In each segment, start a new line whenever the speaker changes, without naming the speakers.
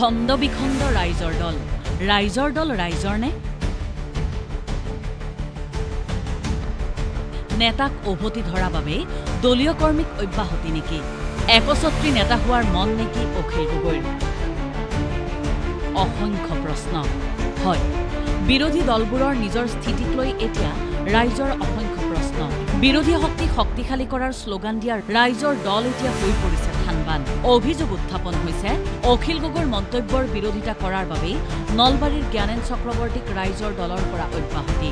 খণ্ড বিখণ্ড ৰাইজৰ দল ৰাইজৰ নে নেতাক উভতি ধৰা বাবে দলীয় কৰ্মীক অব্যাহতি নেকি একছত্ৰী নেতা হোৱাৰ মন নেকি অখিল গগৈৰ অসংখ্য প্ৰশ্ন হয় বিৰোধী দলবোৰৰ নিজৰ স্থিতিক লৈ এতিয়া ৰাইজৰ অসংখ্য প্ৰশ্ন বিৰোধী শক্তি শক্তিশালী কৰাৰ শ্লোগান দিয়াৰ ৰাইজৰ দল এতিয়া হৈ পৰিছে থানবান অভিযোগ উত্থাপন হৈছে অখিল গগৈৰ মন্তব্যৰ বিৰোধিতা কৰাৰ বাবে নলবাৰীৰ জ্ঞানেন চক্ৰৱৰ্তীক ৰাইজৰ দলৰ পৰা অব্যাহতি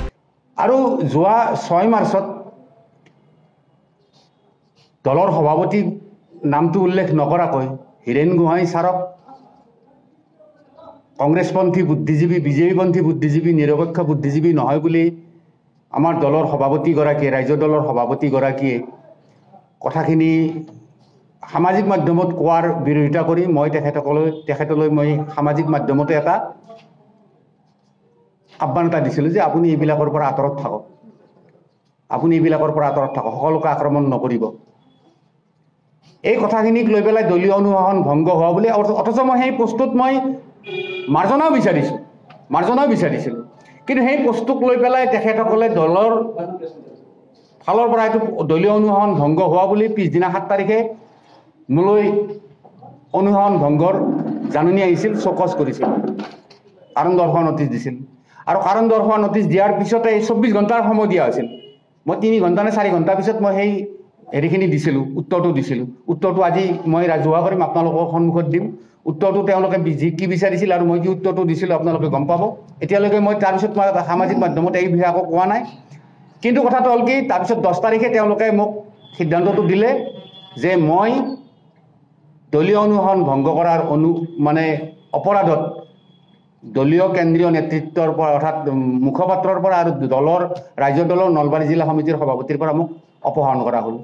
আৰু যোৱা 6 মাৰ্চত দলৰ সভাপতি নামটো উল্লেখ নকৰাকৈ হীৰেন গোহাঁই ছাৰক কংগ্ৰেছপন্থী বুদ্ধিজীৱী বিজেপিপন্থী বুদ্ধিজীৱী নিৰপেক্ষ বুদ্ধিজীৱী নহয় বুলি আমাৰ দলৰ সভাপতিগৰাকীয়ে ৰাজ্য দলৰ সভাপতিগৰাকীয়ে কথাখিনি সামাজিক মাধ্যমত কোৱাৰ বিৰোধিতা কৰি মই তেখেতলৈ মই সামাজিক মাধ্যমতে এটা আহ্বান এটা দিছিলোঁ যে আপুনি এইবিলাকৰ পৰা আঁতৰত থাকক সকলোকে আক্ৰমণ নকৰিব এই কথাখিনিক লৈ পেলাই দলীয় অনুশাসন ভংগ হোৱা বুলি অথচ মই সেই পোষ্টটোত মই মাৰ্জনাও বিচাৰিছিলোঁ কিন্তু সেই পোষ্টটোক লৈ পেলাই তেখেতসকলে দলৰ ফালৰ পৰা এইটো দলীয় অনুশাসন ভংগ হোৱা বুলি পিছদিনা 7 তাৰিখে মোলৈ অনুশাসন ভংগৰ জাননী আহিছিল চকচ কৰিছিল কাৰণ দৰ্শোৱা নটিচ দিছিল আৰু কাৰণ দৰ্শোৱা নটিচ দিয়াৰ পিছতে 24 ঘণ্টাৰ সময় দিয়া হৈছিল মই 3 ঘণ্টা নে 4 ঘণ্টাৰ পিছত মই সেই হেৰিখিনি দিছিলোঁ উত্তৰটো আজি মই ৰাজহুৱা কৰিম আপোনালোকৰ সন্মুখত দিম উত্তৰটো তেওঁলোকে কি বিচাৰিছিল আৰু মই কি উত্তৰটো দিছিলোঁ আপোনালোকে গম পাব এতিয়ালৈকে মই তাৰপিছত মই সামাজিক মাধ্যমত এই বিষয়ে একো কোৱা নাই কিন্তু কথাটো হ'ল কি তাৰপিছত 10 তাৰিখে তেওঁলোকে মোক সিদ্ধান্তটো দিলে যে মই দলীয় অনুশাসন ভংগ কৰাৰ অপৰাধত দলীয় কেন্দ্ৰীয় নেতৃত্বৰ পৰা অৰ্থাৎ মুখপাত্ৰৰ পৰা আৰু ৰাজ্য দলৰ নলবাৰী জিলা সমিতিৰ সভাপতিৰ পৰা মোক অপহৰণ কৰা হ'ল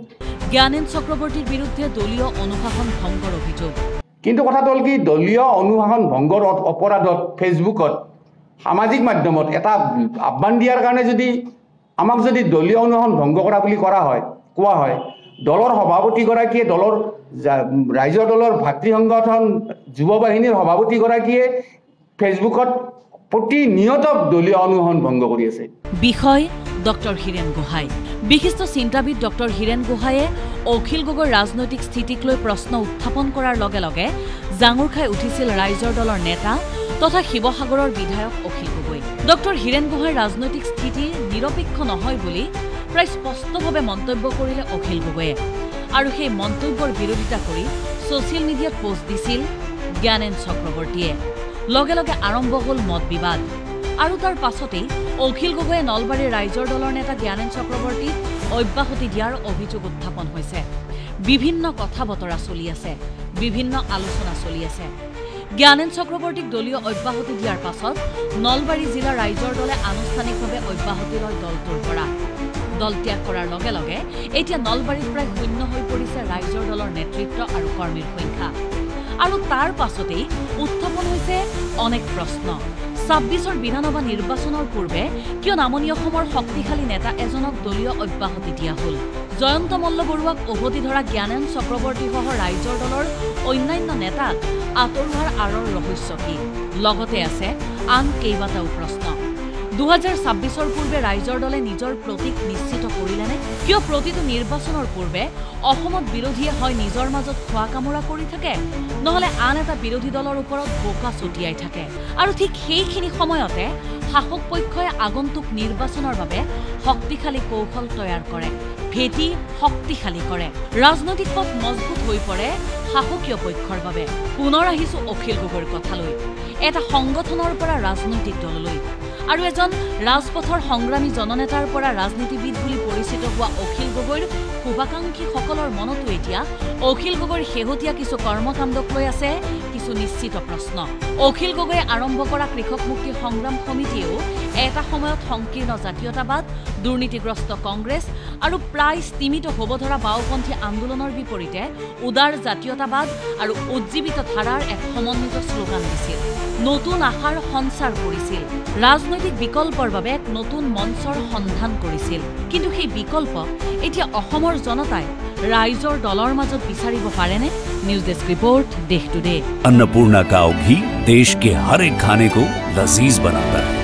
জ্ঞানেন চক্ৰৱৰ্তীৰ বিৰুদ্ধে দলীয় অনুশাসন ভংগৰ অভিযোগ
কিন্তু কথাটো হ'ল কি দলীয় অনুশাসন ভংগৰ অপৰাধত ফেচবুকত সামাজিক মাধ্যমত এটা আহ্বান দিয়াৰ কাৰণে যদি আমাক যদি দলীয় অনুশাসন ভংগ কৰা বুলি কোৱা হয় দলৰ সভাপতিগৰাকীয়ে ৰাইজৰ দলৰ ভাতৃ সংগঠন যুৱ বাহিনীৰ সভাপতিগৰাকীয়ে ফেচবুকত প্ৰতিনিয়ত দলীয় অনুশাসন ভংগ কৰি আছে
বিষয় ডক্টৰ হীৰেন গোহাঁই বিশিষ্ট চিন্তাবিদ ডক্টৰ হীৰেন গোহাঁয়ে অখিল গগৈৰ ৰাজনৈতিক স্থিতিক লৈ প্ৰশ্ন উত্থাপন কৰাৰ লগে লগে জাঙুৰ খাই উঠিছিল ৰাইজৰ দলৰ নেতা তথা শিৱসাগৰৰ বিধায়ক অখিল গগৈ ডক্টৰ হীৰেন গোহাঁইৰ ৰাজনৈতিক স্থিতি নিৰপেক্ষ নহয় বুলি প্ৰায় স্পষ্টভাৱে মন্তব্য কৰিলে অখিল গগৈয়ে আৰু সেই মন্তব্যৰ বিৰোধিতা কৰি ছ'চিয়েল মিডিয়াত পোষ্ট দিছিল জ্ঞানেন চক্ৰৱৰ্তীয়ে লগে লগে আৰম্ভ হ'ল মত বিবাদ আৰু তাৰ পাছতেই অখিল গগৈয়ে নলবাৰীৰ ৰাইজৰ দলৰ নেতা জ্ঞানেন চক্ৰৱৰ্তীক অব্যাহতি দিয়াৰ অভিযোগ উত্থাপন হৈছে বিভিন্ন কথা বতৰা চলি আছে বিভিন্ন আলোচনা চলি আছে জ্ঞানেন চক্ৰৱৰ্তীক দলীয় অব্যাহতি দিয়াৰ পাছত নলবাৰী জিলা ৰাইজৰ দলে আনুষ্ঠানিকভাৱে অব্যাহতি লয় দলটোৰ পৰা দল ত্যাগ কৰাৰ লগে লগে এতিয়া নলবাৰীত প্ৰায় শূন্য হৈ পৰিছে ৰাইজৰ দলৰ নেতৃত্ব আৰু কৰ্মীৰ সংখ্যা আৰু তাৰ পাছতেই উত্থাপন হৈছে অনেক প্ৰশ্ন 26ৰ বিধানসভা নিৰ্বাচনৰ পূৰ্বে কিয় নামনি অসমৰ শক্তিশালী নেতা এজনক দলীয় অব্যাহতি দিয়া হ'ল জয়ন্ত মল্ল বৰুৱাক উভতি ধৰা জ্ঞানেন চক্ৰৱৰ্তীসহ ৰাইজৰ দলৰ অন্যান্য নেতাক আঁতৰোৱাৰ আঁৰৰ ৰহস্য কি লগতে আছে আন কেইবাটাও প্ৰশ্ন 2026ৰ পূৰ্বে ৰাইজৰ দলে নিজৰ প্ৰতীক নিশ্চিত কৰিলেনে কিয় প্ৰতিটো নিৰ্বাচনৰ পূৰ্বে অসমত বিৰোধীয়ে হয় নিজৰ মাজত খোৱা কামোৰা কৰি থাকে নহলে আন এটা বিৰোধী দলৰ ওপৰত বোকা ছটিয়াই থাকে আৰু ঠিক সেইখিনি সময়তে শাসক পক্ষই আগন্তুক নিৰ্বাচনৰ বাবে শক্তিশালী কৌশল তৈয়াৰ কৰে ভেটি শক্তিশালী কৰে ৰাজনৈতিক পথ মজবুত হৈ পৰে শাসকীয় পক্ষৰ বাবে পুনৰ আহিছো অখিল গগৈৰ কথালৈ এটা সংগঠনৰ পৰা ৰাজনৈতিক দললৈ আৰু এজন ৰাজপথৰ সংগ্ৰামী জননেতাৰ পৰা ৰাজনীতিবিদ বুলি পৰিচিত হোৱা অখিল গগৈৰ শুভাকাংক্ষীসকলৰ মনতো এতিয়া অখিল গগৈৰ শেহতীয়া কিছু কৰ্মকাণ্ডক লৈ আছে কিছু নিশ্চিত প্ৰশ্ন অখিল গগৈয়ে আৰম্ভ কৰা কৃষক মুক্তি সংগ্ৰাম সমিতিয়েও এটা সময়ত সংকীৰ্ণ জাতীয়তাবাদ দুৰ্নীতিগ্ৰস্ত কংগ্ৰেছ আৰু প্ৰায় স্তিমিত হ'ব ধৰা বাওপন্থী আন্দোলনৰ বিপৰীতে উদাৰ জাতীয়তাবাদ আৰু উজ্জীৱিত ধাৰাৰ এক সমন্বিত শ্লোগান দিছিল নতুন আশাৰ সঞ্চাৰ কৰিছিল ৰাজনৈতিক বিকল্পৰ বাবে এক নতুন মঞ্চৰ সন্ধান কৰিছিল কিন্তু সেই বিকল্প এতিয়া অসমৰ জনতাই ৰাইজৰ দলৰ মাজত বিচাৰিব পাৰেনে न्यूज डेस्क रिपोर्ट देश टुडे।
अन्नपूर्णा काव घी देश के हर एक खाने को लजीज बनाता है।